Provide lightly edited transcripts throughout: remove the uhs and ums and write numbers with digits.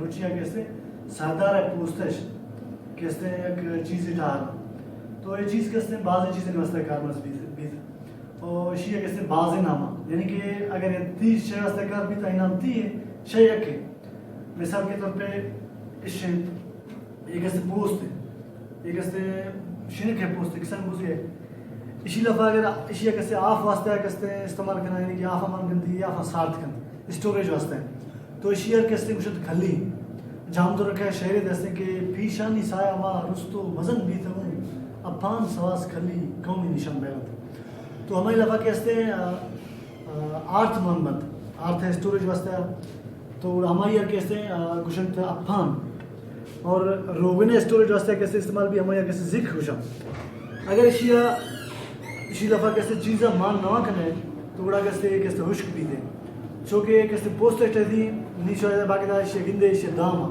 بلوچیا کہتے سادار ہے پوستش کہتے ہیں ایک چیز ڈار تو یہ چیز کہتے ہیں بعض چیزیں واسطے کار مزبیز اور شیعہ کہتے ہیں بعض نامہ یعنی کہ اگر یہ 30 شے واسطے کار بھی تا انام 30 شے یکے مثال کے طور پہ اس یہ کہتے ہیں پوست ہے یہ کہتے ہیں شنک ہے پوست کسان بوزی ہے اسی لفظ اگر اشیاء کہتے ہیں آف واسطے کہتے ہیں استعمال کرنا یعنی کہ آف امان گندی یا آف سارت کند اسٹوریج واسطے تو اشیاء کہتے ہیں مشت کھلی جام تو رکھا ہے شہری دستے کہ پیشانی سایہ ما رستو مزن بیتا ہوں اپان سواس کھلی قومی نشان بیرت تو ہماری لفظ کہتے ہیں آرت مان بند آرت ہے اسٹوریج واسطے تو ہماری کہتے ہیں گشنت اپان اور روگن اسٹوریج واسطے کیسے استعمال بھی ہمارے کیسے ذکر ہو جائے اگر اسی دفعہ کیسے چیزیں مان نہ کرنے تو بڑا کیسے خشک بھی دے چونکہ کیسے پوسٹ دی نیچے باقی دا اسے گندے اسے دام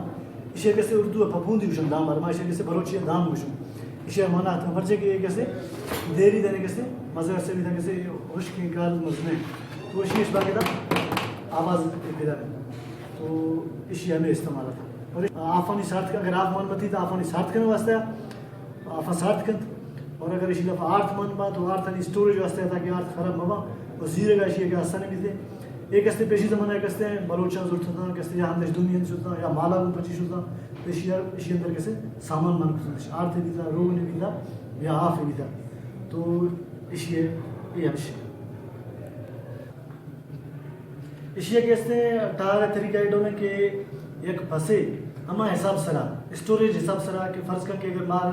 اسے کیسے اردو پھپوندی گوشن دام اور اسے کیسے بلوچی دام گوشن اسے مانا تھا مرچے کہ کیسے دیری دینے کیسے مزہ سے بھی تھا کیسے خشک نکال مزنے تو اسی اس باقی دا آواز پیدا تو اسی ہمیں استعمال تھا اور آفانی ساتھ کا اگر آپ مان بتی تو آفانی ساتھ کرنے واسطے آفا ساتھ کند اور اگر اسی دفعہ آرت مان با تو آرت ہنی اسٹوریج واسطے تھا کہ آرت خراب مبا اور زیرے کا اشیاء کے آسانے بھی تھے ایک استے پیشی زمانہ کہتے ہیں بلوچان ضرورت ہوتا کہتے یا ہندش دنیا ہوتا یا مالا کو پچیش ہوتا تو اسی اندر کیسے سامان مان کرتا آرت بھی تھا روگ بھی تھا یا آف بھی تھا تو اسی یہ اشیاء اشیاء کہتے ہیں ٹار طریقہ ایڈو میں کہ ایک پھسے اما حساب سرا اسٹوریج حساب سرا کہ فرض کر کے اگر مار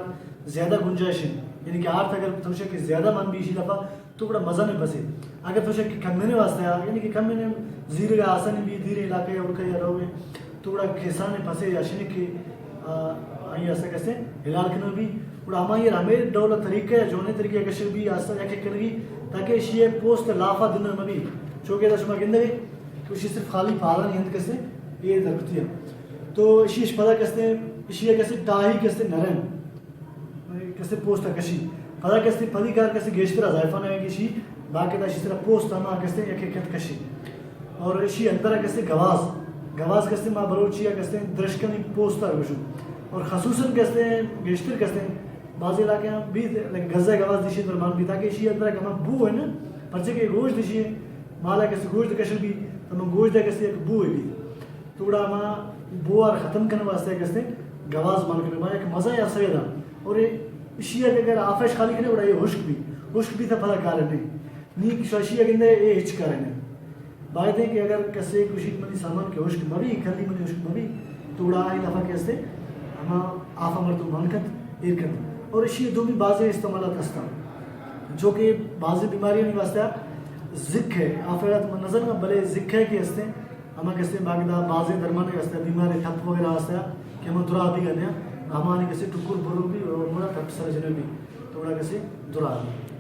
زیادہ گنجائش ہے یعنی کہ آرت اگر توشے کہ زیادہ مان بھی اسی دفعہ تو بڑا مزہ نہیں بسے اگر توشے کہ کم مہینے واسطے یعنی کہ کم مہینے زیرے کا آسانی بھی دھیرے علاقے اور کئی روے تو بڑا کھیسانے پھسے یا شنک کے آئی ایسا کیسے ہلال کرنا بھی بڑا ہمیں ہمیں ڈولا طریقہ ہے جونے طریقہ کشر بھی آستا جا کے کرنگی تاکہ شیئے پوسٹ لافہ دنوں میں بھی چونکہ دا شما گندگی تو اسی صرف خالی پھالا نہیں ہند کیسے یہ درکتی ہے تو اسی پدا کہتے اشیاء کیسے ٹاہی کیسے نرم کیسے پوسٹ کشی پدا کیسے پدی کار کیسے گیشترا ضائفہ نہ کشی باقی دا اسی طرح پوسٹ ہما کیسے یک ایک کشی اور اسی اندرہ کیسے گواز کیسے ما بلوچیا کیسے درشکنی پوسٹ رشو اور خصوصاً کیسے گیشتر کیسے بعضی علاقے بھی غزہ گواز دیشی درمان بھی تاکہ اسی اندرہ کما بو ہے نا پرچے کہ گوشت دیشی مالا کیسے گوشت کشن بھی تو گوشت دے کیسے ایک بو ہے بھی توڑا ہما بو اور ختم کرنے واسطے کیسے گواز مان کرنے واسطے ایک مزہ یا سویدہ اور اشیاء کے اگر آفش خالی کرنے بڑا یہ حشک بھی تھا پتہ کارے نہیں نیک شاشیہ کے اندر یہ ہچ کارے نہیں بات ہے کہ اگر کسے کشید منی سامان کے حشک مبی کھلی منی حشک مبی تو بڑا آئی دفعہ کیسے ہما آفا مردو مانکت ایر کرنے اور اشیاء دو بھی بعض استعمالات ہستا جو کہ بعض بیماریوں میں واسطے ذک ہے آفرات نظر میں بلے ذک ہے کہ ہستے ہما کیسے باقی دا بعض درمانے واسطے بیماری ٹھپ وغیرہ واسطے کہ ہم درا بھی کرنے ہمارے کیسے ٹکر برو بھی اور مرا ٹھپ سر جنے بھی تو بڑا کیسے درا بھی